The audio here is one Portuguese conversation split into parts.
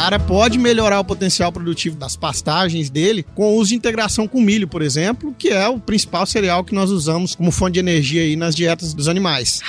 cara pode melhorar o potencial produtivo das pastagens dele com o uso de integração com milho, por exemplo, que é o principal cereal que nós usamos como fonte de energia aí nas dietas dos animais.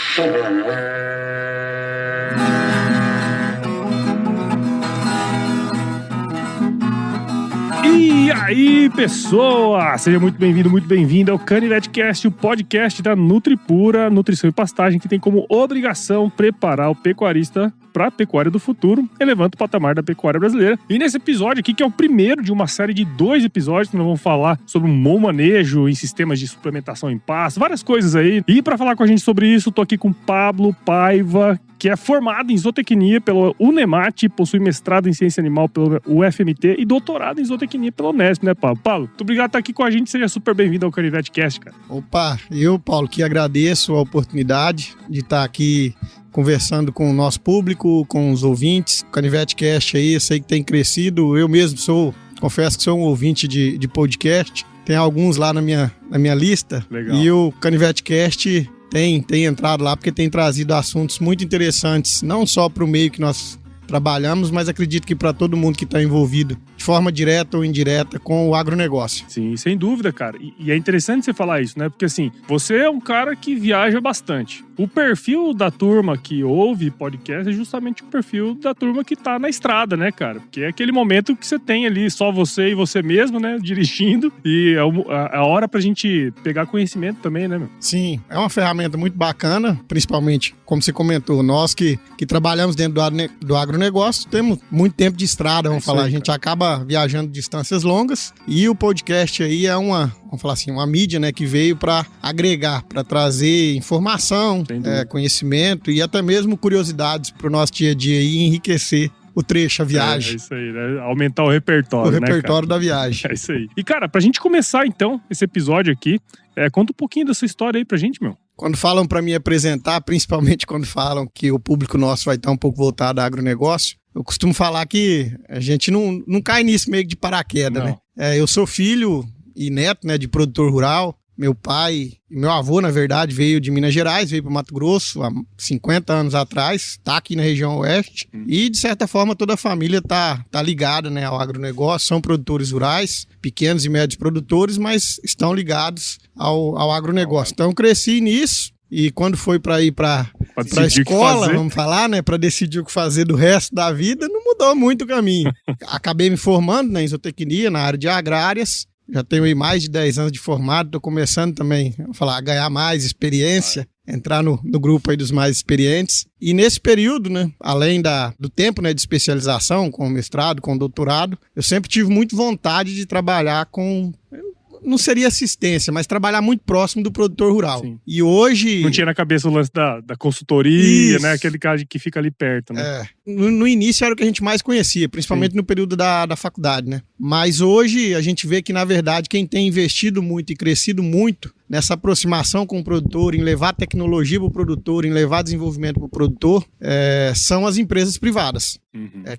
E aí, pessoa! Seja muito bem-vindo, muito bem-vinda ao CanivetCast, o podcast da Nutripura, Nutrição e Pastagem, que tem como obrigação preparar o pecuarista para a pecuária do futuro, elevando o patamar da pecuária brasileira. E nesse episódio aqui, que é o primeiro de uma série de 2 episódios, que nós vamos falar sobre um bom manejo em sistemas de suplementação em pasto, várias coisas aí. E para falar com a gente sobre isso, tô aqui com Pablo Paiva, que é formado em zootecnia pela Unemat, possui mestrado em ciência animal pelo UFMT e doutorado em zootecnia pela Unesp, né, Pablo? Pablo, muito obrigado por estar aqui com a gente, seja super bem-vindo ao CanivetCast, cara. Opa, eu, Paulo, que agradeço a oportunidade de estar aqui conversando com o nosso público, com os ouvintes. O CanivetCast aí, eu sei que tem crescido. Eu mesmo confesso que sou um ouvinte de podcast. Tem alguns lá na minha lista. Legal. E o CanivetCast tem entrado lá porque tem trazido assuntos muito interessantes, não só para o meio que nós trabalhamos, mas acredito que para todo mundo que está envolvido, de forma direta ou indireta, com o agronegócio. Sim, sem dúvida, cara. E é interessante você falar isso, né? Porque assim, você é um cara que viaja bastante. O perfil da turma que ouve podcast é justamente o perfil da turma que tá na estrada, né, cara? Porque é aquele momento que você tem ali só você e você mesmo, né, dirigindo. E é a hora pra gente pegar conhecimento também, né, meu? Sim, é uma ferramenta muito bacana, principalmente, como você comentou, nós que trabalhamos dentro do agronegócio, temos muito tempo de estrada, vamos falar. A gente acaba viajando distâncias longas e o podcast aí é uma mídia, né, que veio para agregar, para trazer informação, conhecimento e até mesmo curiosidades para o nosso dia a dia e enriquecer o trecho, a viagem. É isso aí, né? Aumentar o repertório, né, repertório da viagem. É isso aí. E, cara, pra gente começar, então, esse episódio aqui, conta um pouquinho dessa história aí pra gente, meu. Quando falam para me apresentar, principalmente quando falam que o público nosso vai estar um pouco voltado ao agronegócio, eu costumo falar que a gente não cai nisso meio que de paraquedas, né? Eu sou filho e neto, né, de produtor rural. Meu pai e meu avô, na verdade, veio de Minas Gerais, veio para o Mato Grosso há 50 anos atrás, está aqui na região oeste. E, de certa forma, toda a família tá ligada, né, ao agronegócio. São produtores rurais, pequenos e médios produtores, mas estão ligados ao agronegócio. Então, eu cresci nisso. E quando foi para ir para a escola, vamos falar, né, para decidir o que fazer do resto da vida, não mudou muito o caminho. Acabei me formando na zootecnia, na área de agrárias. Já tenho aí mais de 10 anos de formado, estou começando também a ganhar mais experiência, entrar no grupo aí dos mais experientes. E nesse período, né, além do tempo, né, de especialização, com mestrado, com doutorado, eu sempre tive muito vontade de trabalhar com... Não seria assistência, mas trabalhar muito próximo do produtor rural. Sim. E hoje... Não tinha na cabeça o lance da consultoria, né? Aquele cara que fica ali perto, né? No início era o que a gente mais conhecia, principalmente no período da faculdade, né? Mas hoje a gente vê que, na verdade, quem tem investido muito e crescido muito nessa aproximação com o produtor, em levar tecnologia para o produtor, em levar desenvolvimento para o produtor, são as empresas privadas.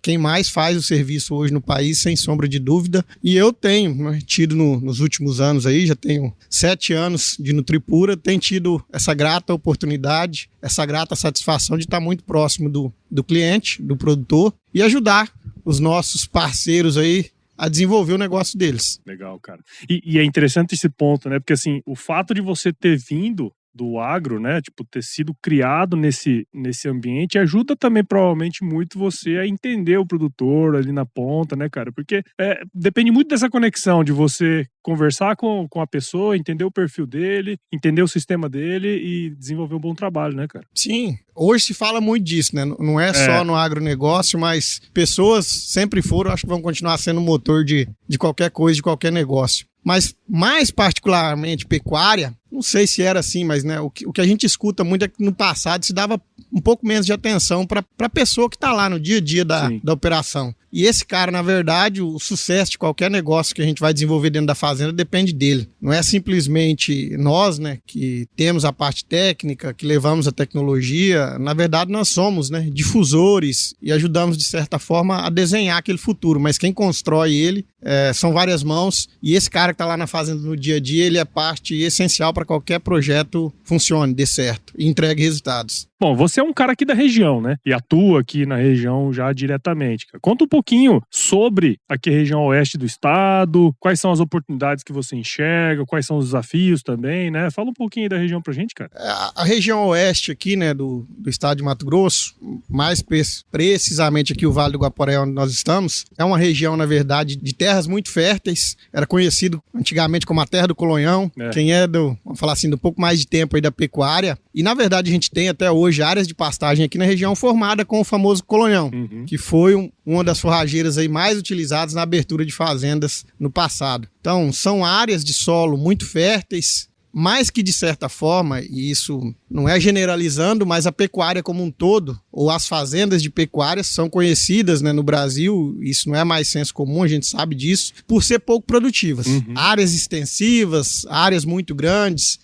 Quem mais faz o serviço hoje no país, sem sombra de dúvida. E eu tenho, né, tido nos últimos anos aí, já tenho 7 anos de Nutripura, tenho tido essa grata oportunidade, essa grata satisfação de estar muito próximo do cliente, do produtor, e ajudar os nossos parceiros aí a desenvolver o negócio deles. Legal, cara. E é interessante esse ponto, né? Porque assim, o fato de você ter vindo do agro, né, tipo, ter sido criado nesse ambiente, ajuda também, provavelmente, muito você a entender o produtor ali na ponta, né, cara? Porque depende muito dessa conexão, de você conversar com a pessoa, entender o perfil dele, entender o sistema dele e desenvolver um bom trabalho, né, cara? Sim, hoje se fala muito disso, né? Não é só no agronegócio, mas pessoas sempre foram, acho que vão continuar sendo o motor de qualquer coisa, de qualquer negócio. Mas, mais particularmente, pecuária, não sei se era assim, mas né, o que a gente escuta muito é que no passado se dava um pouco menos de atenção para a pessoa que está lá no dia a dia da operação. E esse cara, na verdade, o sucesso de qualquer negócio que a gente vai desenvolver dentro da fazenda depende dele. Não é simplesmente nós, né, que temos a parte técnica, que levamos a tecnologia. Na verdade, nós somos, né, difusores e ajudamos, de certa forma, a desenhar aquele futuro. Mas quem constrói ele são várias mãos. E esse cara que está lá na fazenda no dia a dia, ele é parte essencial para qualquer projeto funcione, dê certo e entregue resultados. Bom, você é um cara aqui da região, né? E atua aqui na região já diretamente. Cara. Conta um pouquinho sobre aqui a região oeste do estado, quais são as oportunidades que você enxerga, quais são os desafios também, né? Fala um pouquinho aí da região pra gente, cara. A região oeste aqui, né, do estado de Mato Grosso, mais precisamente aqui o Vale do Guaporé, onde nós estamos, é uma região, na verdade, de terras muito férteis. Era conhecido antigamente como a terra do Colonhão. Quem é vamos falar assim, do pouco mais de tempo aí da pecuária. E, na verdade, a gente tem até hoje áreas de pastagem aqui na região formada com o famoso Colonhão, que foi uma das forrageiras aí mais utilizadas na abertura de fazendas no passado. Então, são áreas de solo muito férteis, mas que, de certa forma, e isso não é generalizando, mas a pecuária como um todo, ou as fazendas de pecuária, são conhecidas, né, no Brasil, isso não é mais senso comum, a gente sabe disso, por ser pouco produtivas. Áreas extensivas, áreas muito grandes,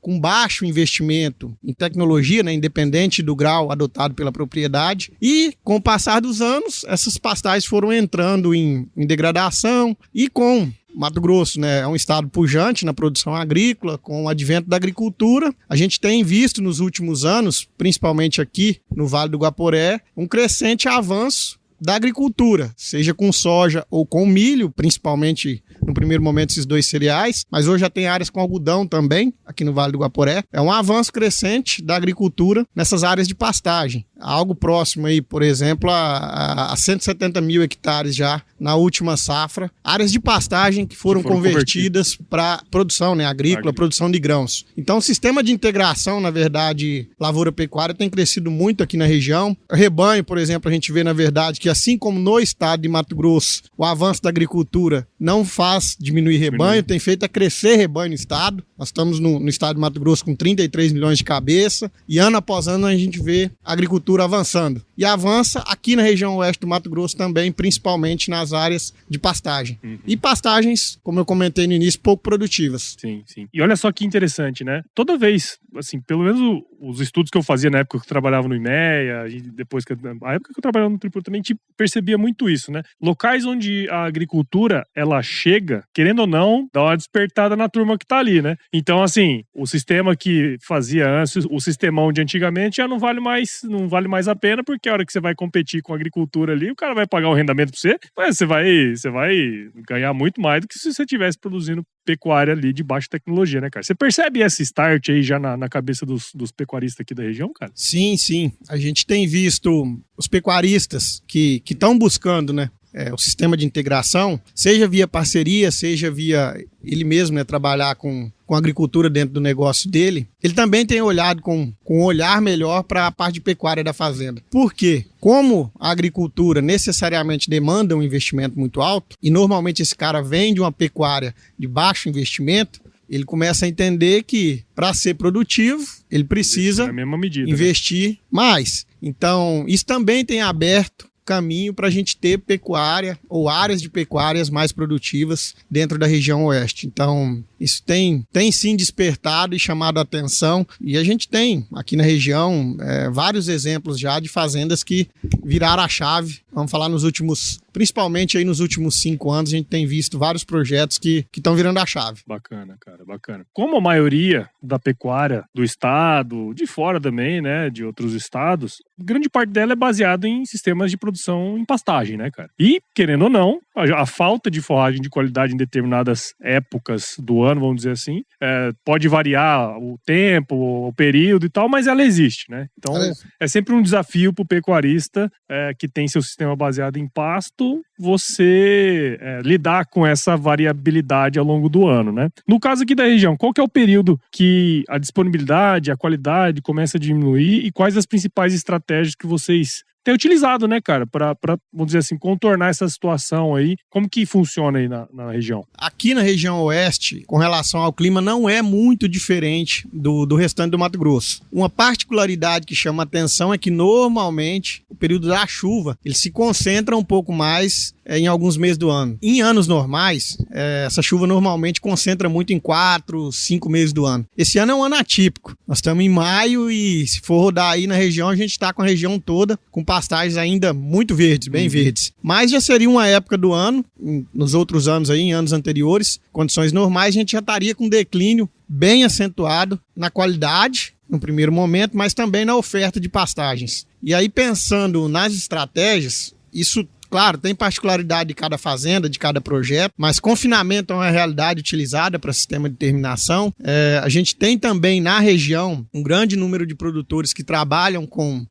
com baixo investimento em tecnologia, né, independente do grau adotado pela propriedade. E, com o passar dos anos, essas pastagens foram entrando em degradação e com Mato Grosso, né, é um estado pujante na produção agrícola, com o advento da agricultura. A gente tem visto nos últimos anos, principalmente aqui no Vale do Guaporé, um crescente avanço da agricultura, seja com soja ou com milho, principalmente no primeiro momento esses dois cereais, mas hoje já tem áreas com algodão também, aqui no Vale do Guaporé. É um avanço crescente da agricultura nessas áreas de pastagem. Algo próximo aí, por exemplo, a 170 mil hectares já na última safra. Áreas de pastagem que foram convertidas para produção, né, agrícola, produção de grãos. Então o sistema de integração, na verdade, lavoura-pecuária tem crescido muito aqui na região. O rebanho, por exemplo, a gente vê, na verdade, que assim como no estado de Mato Grosso, o avanço da agricultura não faz diminuir rebanho, tem feito a crescer rebanho no estado. Nós estamos no estado de Mato Grosso com 33 milhões de cabeça e ano após ano a gente vê a agricultura avançando. E avança aqui na região oeste do Mato Grosso também, principalmente nas áreas de pastagem. E pastagens, como eu comentei no início, pouco produtivas. Sim, sim. E olha só que interessante, né? Toda vez, assim, pelo menos os estudos que eu fazia na época que eu trabalhava no IMEA e depois a época que eu trabalhava no Nutripura também, a gente percebia muito isso, né? Locais onde a agricultura, ela chega, querendo ou não, dá uma despertada na turma que tá ali, né? Então, assim, o sistema que fazia antes, o sistemão de antigamente já não vale mais a pena, porque a hora que você vai competir com a agricultura ali, o cara vai pagar um rendimento pra você, mas você vai ganhar muito mais do que se você estivesse produzindo pecuária ali de baixa tecnologia, né, cara? Você percebe esse start aí já na cabeça dos pecuaristas aqui da região, cara? Sim, sim. A gente tem visto os pecuaristas que estão buscando, né, o sistema de integração, seja via parceria, seja via ele mesmo, né, trabalhar com a agricultura dentro do negócio dele, ele também tem olhado com um olhar melhor para a parte de pecuária da fazenda. Por quê? Como a agricultura necessariamente demanda um investimento muito alto, e normalmente esse cara vem de uma pecuária de baixo investimento, ele começa a entender que, para ser produtivo, ele precisa investir mais. Então, isso também tem aberto caminho para a gente ter pecuária ou áreas de pecuárias mais produtivas dentro da região oeste. Então, isso tem sim despertado e chamado a atenção, e a gente tem aqui na região vários exemplos já de fazendas que viraram a chave. Vamos falar principalmente aí nos últimos 5 anos, a gente tem visto vários projetos que estão virando a chave. Bacana, cara, bacana. Como a maioria da pecuária do estado, de fora também, né, de outros estados, grande parte dela é baseada em sistemas de produção em pastagem, né, cara? E, querendo ou não, a falta de forragem de qualidade em determinadas épocas do ano, vamos dizer assim, pode variar o tempo, o período e tal, mas ela existe, né? Então, é sempre um desafio pro pecuarista que tem seu sistema baseado em pasto, você lidar com essa variabilidade ao longo do ano, né? No caso aqui da região, qual que é o período que a disponibilidade, a qualidade começa a diminuir e quais as principais estratégias que vocês têm utilizado, né, cara, para, vamos dizer assim, contornar essa situação aí? Como que funciona aí na região? Aqui na região oeste, com relação ao clima, não é muito diferente do restante do Mato Grosso. Uma particularidade que chama atenção é que, normalmente, o período da chuva, ele se concentra um pouco mais em alguns meses do ano. Em anos normais, essa chuva normalmente concentra muito em 4, 5 meses do ano. Esse ano é um ano atípico. Nós estamos em maio e, se for rodar aí na região, a gente está com a região toda com pastagens ainda muito verdes, bem verdes. Mas já seria uma época do ano, nos outros anos aí, em anos anteriores, condições normais, a gente já estaria com declínio bem acentuado na qualidade no primeiro momento, mas também na oferta de pastagens. E aí, pensando nas estratégias, isso, claro, tem particularidade de cada fazenda, de cada projeto, mas confinamento é uma realidade utilizada para sistema de terminação. A gente tem também na região um grande número de produtores que trabalham com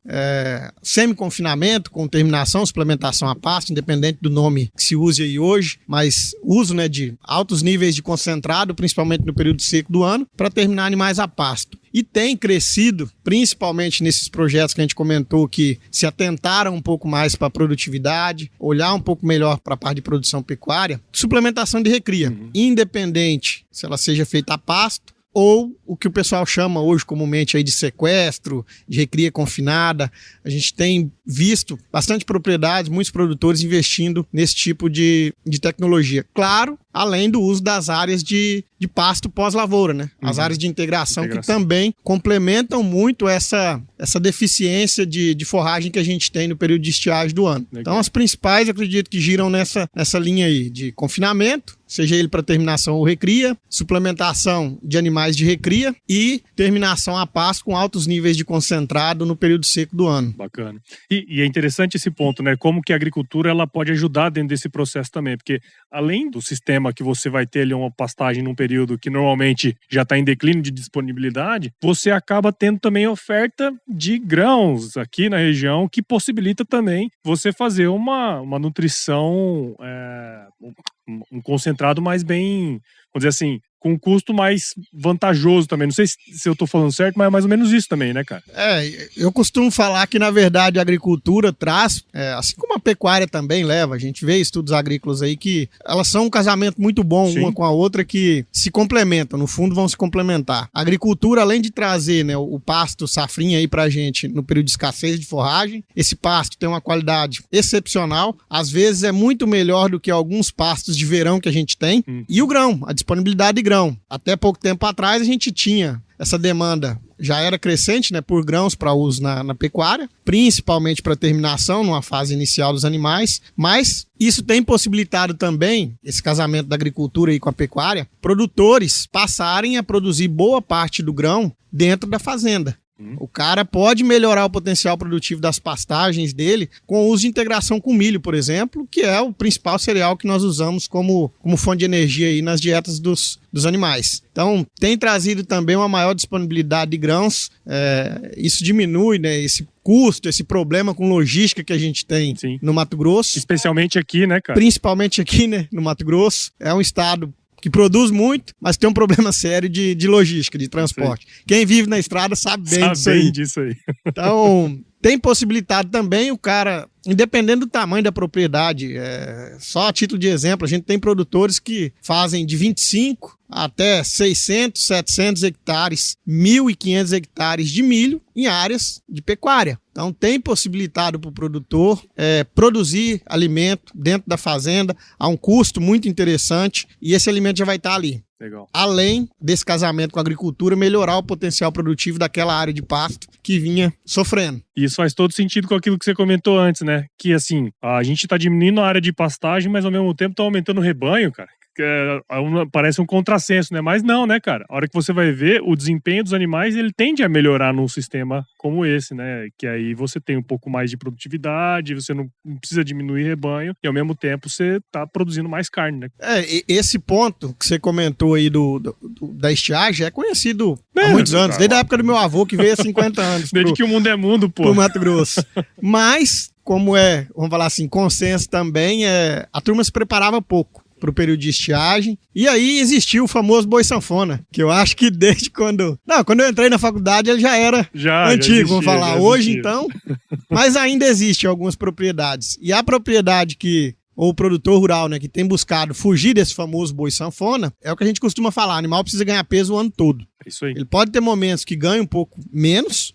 semi-confinamento, com terminação, suplementação a pasto, independente do nome que se use aí hoje, mas uso, né, de altos níveis de concentrado, principalmente no período seco do ano, para terminar animais a pasto. E tem crescido, principalmente nesses projetos que a gente comentou, que se atentaram um pouco mais para a produtividade, olhar um pouco melhor para a parte de produção pecuária, suplementação de recria, independente se ela seja feita a pasto ou o que o pessoal chama hoje comumente aí de sequestro, de recria confinada. A gente tem visto bastante propriedades, muitos produtores investindo nesse tipo de tecnologia. Claro, além do uso das áreas de pasto pós-lavoura, né? As áreas de integração que também complementam muito essa deficiência de forragem que a gente tem no período de estiagem do ano. Legal. Então, as principais, acredito que giram nessa linha aí de confinamento, seja ele para terminação ou recria, suplementação de animais de recria e terminação a pasto com altos níveis de concentrado no período seco do ano. Bacana. E é interessante esse ponto, né? Como que a agricultura ela pode ajudar dentro desse processo também, porque além do sistema que você vai ter ali uma pastagem num período que normalmente já está em declínio de disponibilidade, você acaba tendo também oferta de grãos aqui na região que possibilita também você fazer uma nutrição, um concentrado mais bem, vamos dizer assim, com um custo mais vantajoso também. Não sei se eu estou falando certo, mas é mais ou menos isso também, né, cara? Eu costumo falar que, na verdade, a agricultura traz, assim como a pecuária também leva, a gente vê estudos agrícolas aí que elas são um casamento muito bom, sim, uma com a outra, que se complementam, no fundo vão se complementar. A agricultura, além de trazer, né, o pasto safrinha aí pra gente no período de escassez de forragem, esse pasto tem uma qualidade excepcional, às vezes é muito melhor do que alguns pastos de verão que a gente tem, e o grão, a disponibilidade de grão. Até pouco tempo atrás a gente tinha essa demanda, já era crescente, né, por grãos para uso na pecuária, principalmente para terminação numa fase inicial dos animais, mas isso tem possibilitado também, esse casamento da agricultura aí com a pecuária, produtores passarem a produzir boa parte do grão dentro da fazenda. O cara pode melhorar o potencial produtivo das pastagens dele com o uso de integração com milho, por exemplo, que é o principal cereal que nós usamos como fonte de energia aí nas dietas dos animais. Então, tem trazido também uma maior disponibilidade de grãos. Isso diminui, né, esse custo, esse problema com logística que a gente tem, sim, no Mato Grosso. Especialmente aqui, né, cara? Principalmente aqui, né, no Mato Grosso. É um estado que produz muito, mas tem um problema sério de logística, de transporte. Quem vive na estrada sabe bem disso aí. Então, tem possibilitado também o cara, independendo do tamanho da propriedade, só a título de exemplo, a gente tem produtores que fazem de 25 até 600, 700 hectares, 1.500 hectares de milho em áreas de pecuária. Então tem possibilitado para o produtor produzir alimento dentro da fazenda a um custo muito interessante e esse alimento já vai estar ali. Legal. Além desse casamento com a agricultura, melhorar o potencial produtivo daquela área de pasto que vinha sofrendo. Isso faz todo sentido com aquilo que você comentou antes, né? Que assim, a gente está diminuindo a área de pastagem, mas ao mesmo tempo está aumentando o rebanho, cara. Parece um contrassenso, né? Mas não, né, cara? A hora que você vai ver, o desempenho dos animais, ele tende a melhorar num sistema como esse, né? Que aí você tem um pouco mais de produtividade, você não precisa diminuir rebanho e ao mesmo tempo você tá produzindo mais carne, né? Esse ponto que você comentou aí da estiagem é conhecido há muitos anos, desde a época do meu avô que veio há 50 anos. Desde que o mundo é mundo, pô. Pro Mato Grosso. Mas, como vamos falar assim, consenso também, a turma se preparava pouco para o período de estiagem. E aí existiu o famoso boi sanfona, que eu acho que desde quando eu entrei na faculdade ele já era antigo, vamos falar. Hoje, então, mas ainda existe algumas propriedades. E a propriedade ou o produtor rural, né, que tem buscado fugir desse famoso boi sanfona, é o que a gente costuma falar, o animal precisa ganhar peso o ano todo. É isso aí. Ele pode ter momentos que ganha um pouco menos,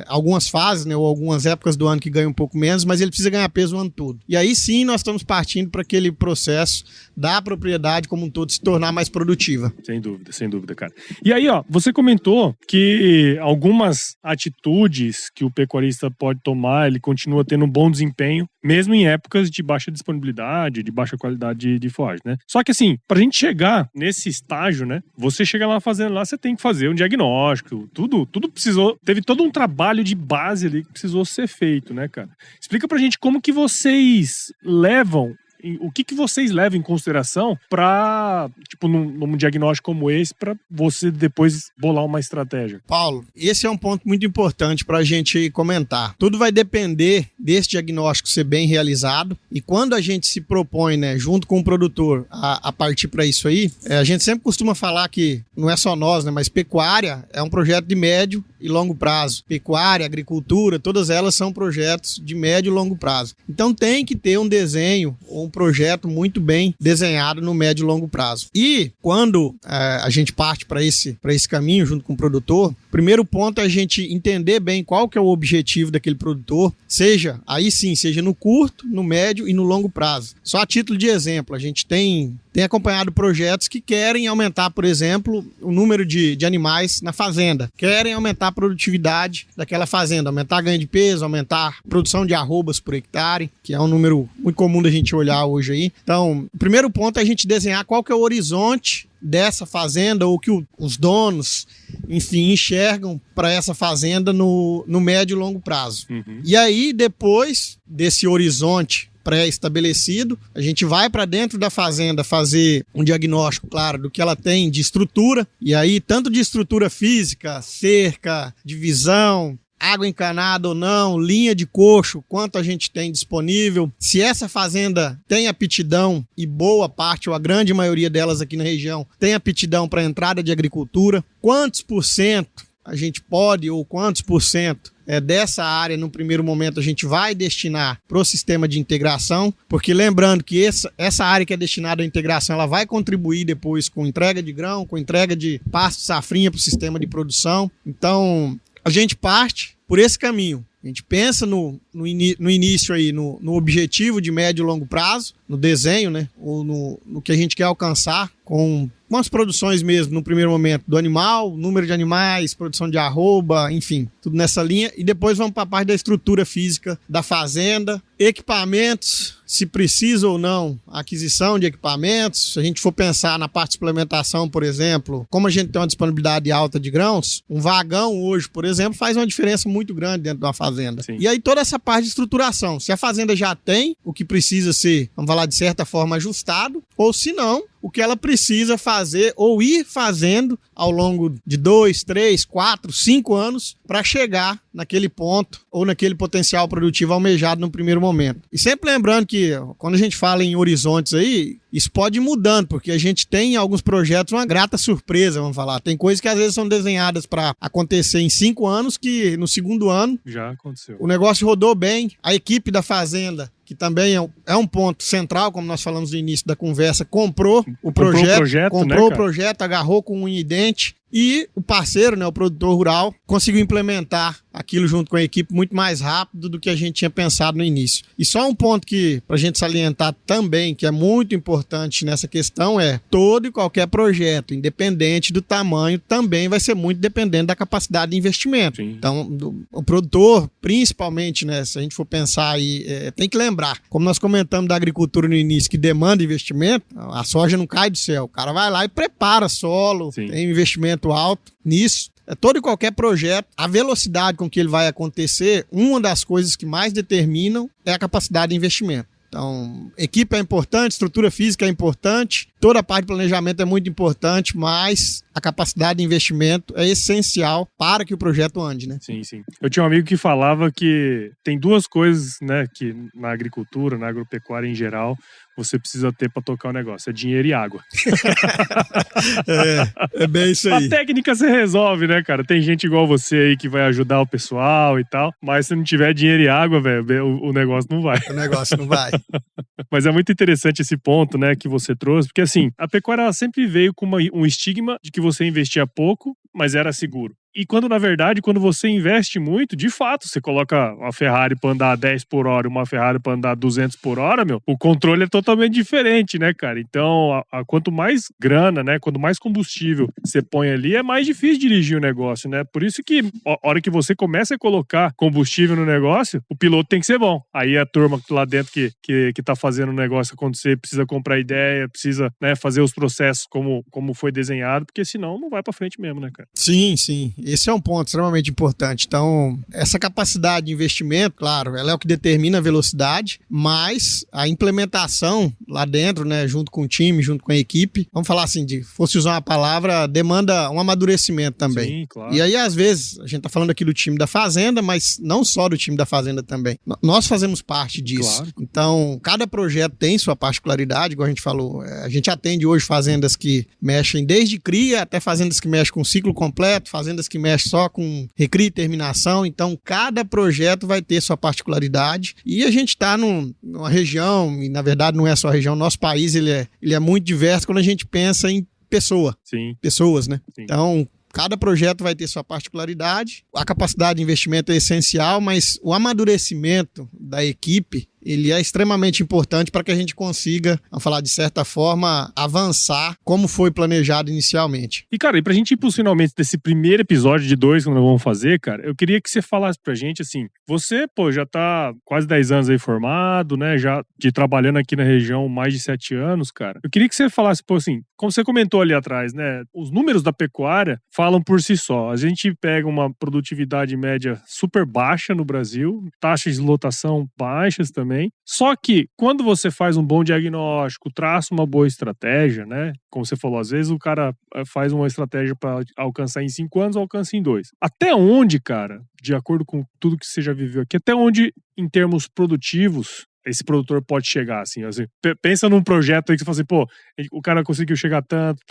algumas fases, né, ou algumas épocas do ano que ganha um pouco menos, mas ele precisa ganhar peso o ano todo. E aí sim nós estamos partindo para aquele processo da propriedade como um todo se tornar mais produtiva. Sem dúvida, cara. E aí, você comentou que algumas atitudes que o pecuarista pode tomar, ele continua tendo um bom desempenho, mesmo em épocas de baixa disponibilidade, de baixa qualidade de forragem, né? Só que assim, pra gente chegar nesse estágio, né, você chega lá fazendo lá, você tem que fazer um diagnóstico, tudo precisou, teve todo um trabalho de base ali que precisou ser feito, né, cara? Explica pra gente como que vocês levam, o que vocês levam em consideração para, tipo, num diagnóstico como esse, para você depois bolar uma estratégia? Paulo, esse é um ponto muito importante para a gente comentar. Tudo vai depender desse diagnóstico ser bem realizado, e quando a gente se propõe, né, junto com o produtor, a partir para isso aí, a gente sempre costuma falar que não é só nós, né, mas pecuária é um projeto de médio e longo prazo. Pecuária, agricultura, todas elas são projetos de médio e longo prazo. Então tem que ter um desenho ou um projeto muito bem desenhado no médio e longo prazo. E quando a gente parte para esse caminho junto com o produtor, o primeiro ponto é a gente entender bem qual que é o objetivo daquele produtor, seja no curto, no médio e no longo prazo. Só a título de exemplo, a gente tem acompanhado projetos que querem aumentar, por exemplo, o número de animais na fazenda, querem aumentar a produtividade daquela fazenda, aumentar ganho de peso, aumentar a produção de arrobas por hectare, que é um número muito comum da gente olhar hoje aí. Então, o primeiro ponto é a gente desenhar qual que é o horizonte dessa fazenda, ou que os donos, enfim, enxergam para essa fazenda no médio e longo prazo. Uhum. E aí, depois desse horizonte pré-estabelecido, a gente vai para dentro da fazenda fazer um diagnóstico, claro, do que ela tem de estrutura, e aí tanto de estrutura física, cerca, divisão, água encanada ou não, linha de coxo, quanto a gente tem disponível, se essa fazenda tem aptidão, e boa parte ou a grande maioria delas aqui na região tem aptidão para entrada de agricultura, quantos por cento a gente pode, ou quantos por cento dessa área, no primeiro momento, a gente vai destinar para o sistema de integração, porque lembrando que essa área que é destinada à integração, ela vai contribuir depois com entrega de grão, com entrega de pasto safrinha para o sistema de produção. Então, a gente parte por esse caminho. A gente pensa no início aí, no objetivo de médio e longo prazo, no desenho, né? Ou no que a gente quer alcançar com as produções mesmo, no primeiro momento, do animal, número de animais, produção de arroba, enfim, tudo nessa linha. E depois vamos para a parte da estrutura física da fazenda, equipamentos, se precisa ou não, a aquisição de equipamentos. Se a gente for pensar na parte de suplementação, por exemplo, como a gente tem uma disponibilidade alta de grãos, um vagão hoje, por exemplo, faz uma diferença muito grande dentro de uma fazenda. Sim. E aí toda essa parte de estruturação, se a fazenda já tem o que precisa ser, vamos falar, de certa forma ajustado, ou se não, o que ela precisa fazer ou ir fazendo ao longo de 2, 3, 4, 5 anos para chegar naquele ponto ou naquele potencial produtivo almejado no primeiro momento. E sempre lembrando que quando a gente fala em horizontes aí, isso pode ir mudando, porque a gente tem em alguns projetos uma grata surpresa, vamos falar. Tem coisas que às vezes são desenhadas para acontecer em 5 anos, que no segundo ano já aconteceu. O negócio rodou bem, a equipe da fazenda, que também é um ponto central, como nós falamos no início da conversa, comprou o projeto, agarrou com unha e dente, e o parceiro, né, o produtor rural, conseguiu implementar aquilo junto com a equipe muito mais rápido do que a gente tinha pensado no início. E só um ponto que, pra gente salientar também, que é muito importante nessa questão, é todo e qualquer projeto, independente do tamanho, também vai ser muito dependente da capacidade de investimento. Sim. Então, o produtor, principalmente, né, se a gente for pensar aí, tem que lembrar, como nós comentamos da agricultura no início, que demanda investimento, a soja não cai do céu. O cara vai lá e prepara solo, Sim. Tem investimento alto nisso. Todo e qualquer projeto, a velocidade com que ele vai acontecer, uma das coisas que mais determinam é a capacidade de investimento. Então, equipe é importante, estrutura física é importante, toda a parte de planejamento é muito importante, mas a capacidade de investimento é essencial para que o projeto ande, né? Sim, sim. Eu tinha um amigo que falava que tem duas coisas, né, que na agricultura, na agropecuária em geral, você precisa ter para tocar o negócio. É dinheiro e água. É bem isso aí. A técnica você resolve, né, cara? Tem gente igual você aí que vai ajudar o pessoal e tal, mas se não tiver dinheiro e água, velho, o negócio não vai. O negócio não vai. Mas é muito interessante esse ponto, né, que você trouxe, porque assim, a pecuária ela sempre veio com um estigma de que você investia pouco, mas era seguro. E quando, na verdade, quando você investe muito, de fato, você coloca uma Ferrari para andar 10 por hora e uma Ferrari para andar 200 por hora, o controle é totalmente diferente, né, cara? Então, quanto mais grana, né, quanto mais combustível você põe ali, é mais difícil dirigir o negócio, né? Por isso que, a hora que você começa a colocar combustível no negócio, o piloto tem que ser bom. Aí a turma lá dentro que tá fazendo o negócio acontecer precisa comprar ideia, precisa, né, fazer os processos como foi desenhado, porque senão não vai para frente mesmo, né, cara? Sim. Esse é um ponto extremamente importante. Então, essa capacidade de investimento, claro, ela é o que determina a velocidade, mas a implementação lá dentro, né, junto com o time, junto com a equipe, vamos falar assim, fosse usar uma palavra, demanda um amadurecimento também. Sim, claro. E aí, às vezes, a gente tá falando aqui do time da Fazenda, mas não só do time da Fazenda também. Nós fazemos parte disso. Claro. Então, cada projeto tem sua particularidade, igual a gente falou. A gente atende hoje fazendas que mexem desde cria até fazendas que mexem com ciclo completo, fazendas que mexem só com recria e terminação. Então, cada projeto vai ter sua particularidade. E a gente está numa região, e na verdade não é só a região, nosso país ele é muito diverso quando a gente pensa em pessoas, né? Sim. Então, cada projeto vai ter sua particularidade. A capacidade de investimento é essencial, mas o amadurecimento da equipe, ele é extremamente importante para que a gente consiga, vamos falar de certa forma, avançar como foi planejado inicialmente. E, cara, pra gente ir pros finalmente desse primeiro episódio de 2 que nós vamos fazer, cara, eu queria que você falasse pra gente, assim, você, já tá quase 10 anos aí formado, né, já trabalhando aqui na região mais de 7 anos, cara. Eu queria que você falasse, assim, como você comentou ali atrás, né, os números da pecuária falam por si só. A gente pega uma produtividade média super baixa no Brasil, taxas de lotação baixas também. Só que quando você faz um bom diagnóstico, traça uma boa estratégia, né? Como você falou, às vezes o cara faz uma estratégia para alcançar em 5 anos, alcança em 2. Até onde, cara, de acordo com tudo que você já viveu aqui, até onde, em termos produtivos, esse produtor pode chegar, assim, pensa num projeto aí que você fala assim, o cara conseguiu chegar tanto,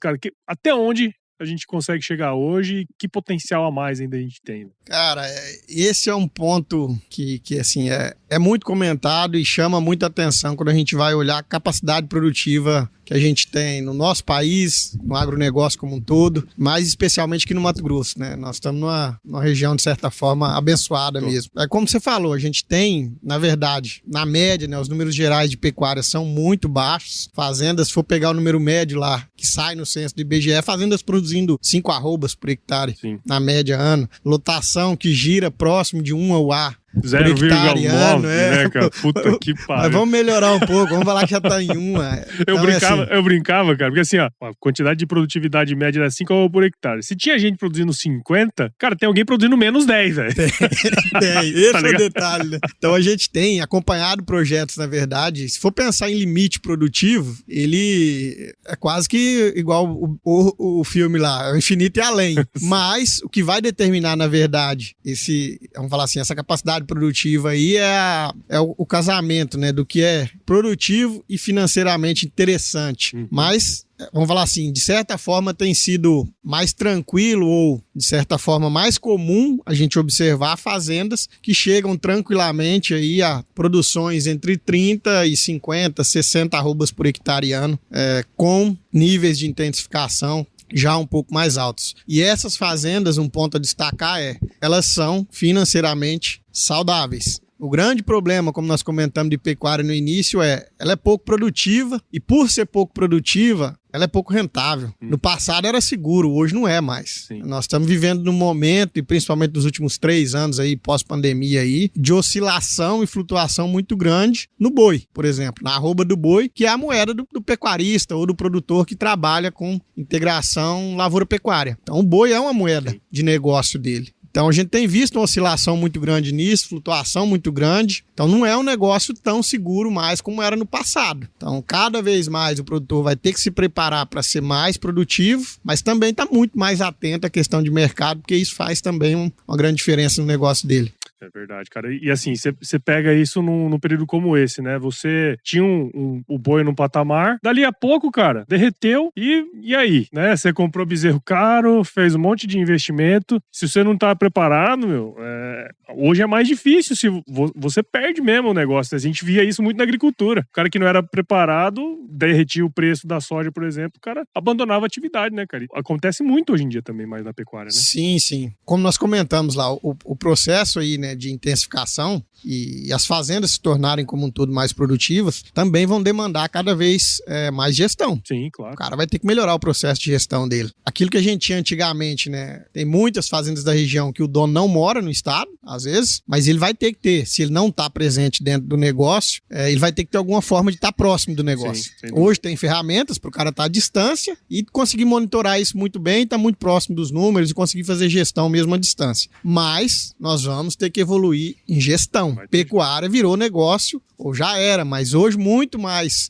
cara, até onde a gente consegue chegar hoje e que potencial a mais ainda a gente tem? Cara, esse é um ponto que assim, é muito comentado e chama muita atenção quando a gente vai olhar a capacidade produtiva que a gente tem no nosso país, no agronegócio como um todo, mas especialmente aqui no Mato Grosso, né? Nós estamos numa região, de certa forma, abençoada mesmo. É como você falou, a gente tem, na verdade, na média, né, os números gerais de pecuária são muito baixos. Fazendas, se for pegar o número médio lá, que sai no censo do IBGE, fazendas produzindo 5 arrobas por hectare, sim, na média ano. Lotação que gira próximo de 1 ao ar. 0,9, né, cara? Puta que pariu. Mas vamos melhorar um pouco, vamos falar que já tá em 1. Então, eu brincava, cara, porque assim, ó, a quantidade de produtividade média era 5 por hectare. Se tinha gente produzindo 50, cara, tem alguém produzindo menos 10, velho. Tem, esse é o detalhe, né? Então a gente tem acompanhado projetos, na verdade, se for pensar em limite produtivo, ele é quase que igual o filme lá, é o infinito e além. Mas o que vai determinar, na verdade, vamos falar assim, essa capacidade produtiva aí é o casamento, né, do que é produtivo e financeiramente interessante. Mas, vamos falar assim, de certa forma tem sido mais tranquilo ou, de certa forma, mais comum a gente observar fazendas que chegam tranquilamente aí a produções entre 30 e 50, 60 arrobas por hectare ano, com níveis de intensificação já um pouco mais altos. E essas fazendas, um ponto a destacar elas são financeiramente saudáveis. O grande problema, como nós comentamos de pecuária no início, ela é pouco produtiva e por ser pouco produtiva, ela é pouco rentável. No passado era seguro, hoje não é mais. Sim. Nós estamos vivendo num momento, e principalmente nos últimos 3 anos aí, pós-pandemia aí, de oscilação e flutuação muito grande no boi, por exemplo, na arroba do boi, que é a moeda do pecuarista ou do produtor que trabalha com integração lavoura-pecuária. Então o boi é uma moeda de negócio dele. Então a gente tem visto uma oscilação muito grande nisso, flutuação muito grande. Então não é um negócio tão seguro mais como era no passado. Então cada vez mais o produtor vai ter que se preparar para ser mais produtivo, mas também está muito mais atento à questão de mercado, porque isso faz também uma grande diferença no negócio dele. É verdade, cara. E assim, você pega isso num período como esse, né? Você tinha o boi num patamar, dali a pouco, cara, derreteu e aí, né? Você comprou bezerro caro, fez um monte de investimento. Se você não tá preparado, meu, hoje é mais difícil. Se você perde mesmo o negócio. A gente via isso muito na agricultura. O cara que não era preparado, derretia o preço da soja, por exemplo, o cara abandonava a atividade, né, cara? Acontece muito hoje em dia também, mais na pecuária, né? Sim, sim. Como nós comentamos lá, o processo aí, né, de intensificação e as fazendas se tornarem como um todo mais produtivas, também vão demandar cada vez mais gestão. Sim, claro. O cara vai ter que melhorar o processo de gestão dele. Aquilo que a gente tinha antigamente, né? Tem muitas fazendas da região que o dono não mora no estado, às vezes, mas ele vai ter que ter, se ele não está presente dentro do negócio, ele vai ter que ter alguma forma de estar próximo do negócio. Sim, hoje tem ferramentas para o cara estar à distância e conseguir monitorar isso muito bem, estar muito próximo dos números e conseguir fazer gestão mesmo à distância. Mas nós vamos ter que evoluir em gestão. Pecuária virou negócio, ou já era, mas hoje muito mais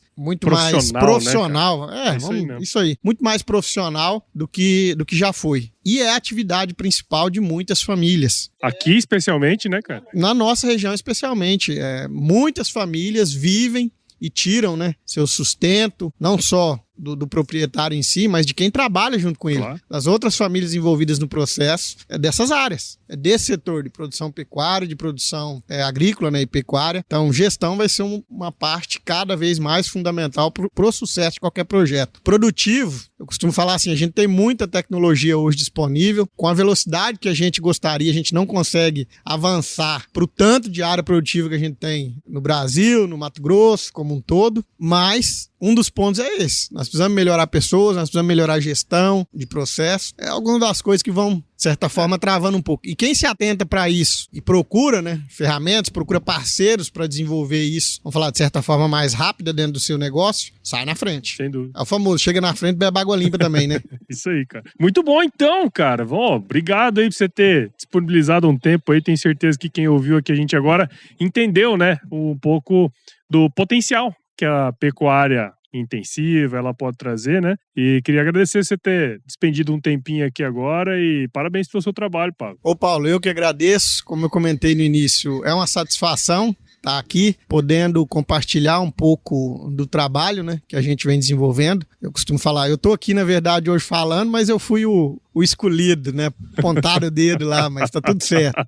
profissional. Né, isso aí. Muito mais profissional do que já foi. E é a atividade principal de muitas famílias. Aqui especialmente, né, cara? Na nossa região especialmente. Muitas famílias vivem e tiram, né, seu sustento, não só do proprietário em si, mas de quem trabalha junto com ele. Claro. Das outras famílias envolvidas no processo, dessas áreas. Desse setor de produção pecuária, de produção agrícola, né, e pecuária. Então, gestão vai ser uma parte cada vez mais fundamental pro sucesso de qualquer projeto. Produtivo, eu costumo falar assim, a gente tem muita tecnologia hoje disponível, com a velocidade que a gente gostaria, a gente não consegue avançar pro tanto de área produtiva que a gente tem no Brasil, no Mato Grosso, como um todo, mas um dos pontos é esse. Nós precisamos melhorar pessoas, nós precisamos melhorar a gestão de processo. Algumas das coisas que vão, de certa forma, travando um pouco. E quem se atenta para isso e procura, né, ferramentas, procura parceiros para desenvolver isso, vamos falar de certa forma mais rápida dentro do seu negócio, sai na frente. Sem dúvida. É o famoso, chega na frente, bebe água limpa também, né? Isso aí, cara. Muito bom então, cara. Bom, obrigado aí por você ter disponibilizado um tempo aí. Tenho certeza que quem ouviu aqui a gente agora entendeu, né, um pouco do potencial que a pecuária intensiva ela pode trazer, né? E queria agradecer você ter despendido um tempinho aqui agora e parabéns pelo seu trabalho, Paulo. Ô, Paulo, eu que agradeço. Como eu comentei no início, é uma satisfação estar aqui, podendo compartilhar um pouco do trabalho, né, que a gente vem desenvolvendo. Eu costumo falar, eu tô aqui, na verdade, hoje falando, mas eu fui o escolhido, né, apontaram o dedo lá, mas tá tudo certo.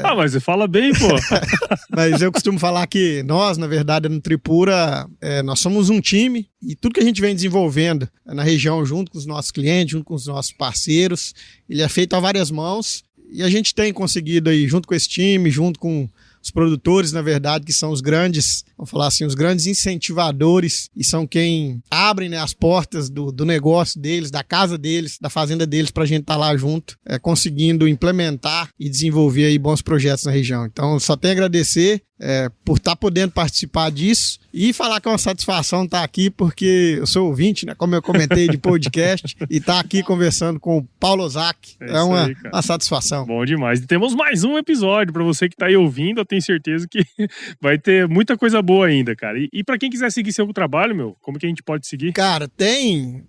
Mas você fala bem, pô. Mas eu costumo falar que nós, na verdade, no Nutripura, nós somos um time e tudo que a gente vem desenvolvendo na região, junto com os nossos clientes, junto com os nossos parceiros, ele é feito a várias mãos e a gente tem conseguido aí, junto com esse time, junto com os produtores, na verdade, que são os grandes, vamos falar assim, os grandes incentivadores e são quem abrem, né, as portas do negócio deles, da casa deles, da fazenda deles, para a gente estar lá junto, conseguindo implementar e desenvolver aí bons projetos na região. Então, só tenho a agradecer por estar podendo participar disso e falar que é uma satisfação estar aqui, porque eu sou ouvinte, né, como eu comentei, de podcast, e estar aqui conversando com o Paulo Ozaki é uma satisfação. Bom demais. E temos mais um episódio para você que está aí ouvindo, eu tenho certeza que vai ter muita coisa boa ainda, cara. E para quem quiser seguir seu trabalho, meu, como que a gente pode seguir? Cara, tem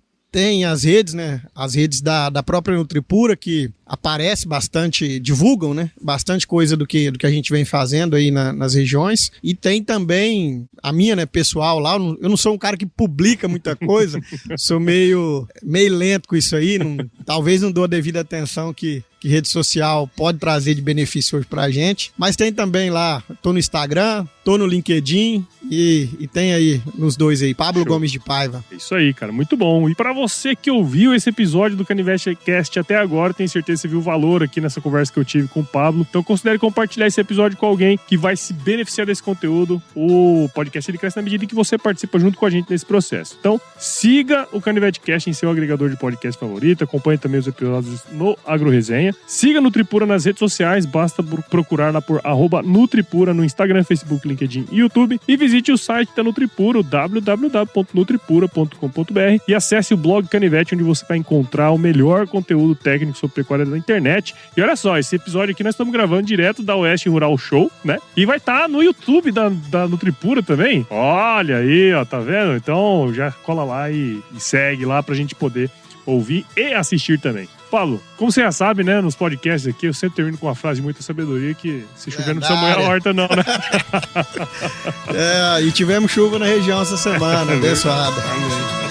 as redes, né? As redes da própria Nutripura que aparece bastante, divulgam, né? Bastante coisa do que a gente vem fazendo aí nas regiões. E tem também a minha, né, pessoal lá. Eu não sou um cara que publica muita coisa, sou meio lento com isso aí. Talvez não dou a devida atenção que rede social pode trazer de benefício hoje pra gente. Mas tem também lá, tô no Instagram, tô no LinkedIn e tem aí nos dois aí, Pablo Gomes de Paiva. Isso aí, cara, muito bom. E pra você que ouviu esse episódio do Canivete Cast até agora, tenho certeza que você viu o valor aqui nessa conversa que eu tive com o Pablo. Então considere compartilhar esse episódio com alguém que vai se beneficiar desse conteúdo. O podcast ele cresce na medida em que você participa junto com a gente nesse processo. Então siga o Canivete Cast em seu agregador de podcast favorito, acompanhe também os episódios no AgroResenha. Siga Nutripura nas redes sociais, basta procurar lá por @Nutripura no Instagram, Facebook, LinkedIn e YouTube. E visite o site da Nutripura, www.nutripura.com.br, e acesse o blog Canivete, onde você vai encontrar o melhor conteúdo técnico sobre pecuária da internet. E olha só, esse episódio aqui nós estamos gravando direto da Oeste Rural Show, né? E vai estar no YouTube da Nutripura também. Olha aí, ó, tá vendo? Então já cola lá e segue lá pra gente poder ouvir e assistir também. Paulo, como você já sabe, né, nos podcasts aqui, eu sempre termino com uma frase de muita sabedoria que se chover não precisa molhar a horta não, né? E tivemos chuva na região essa semana, abençoada. Amém.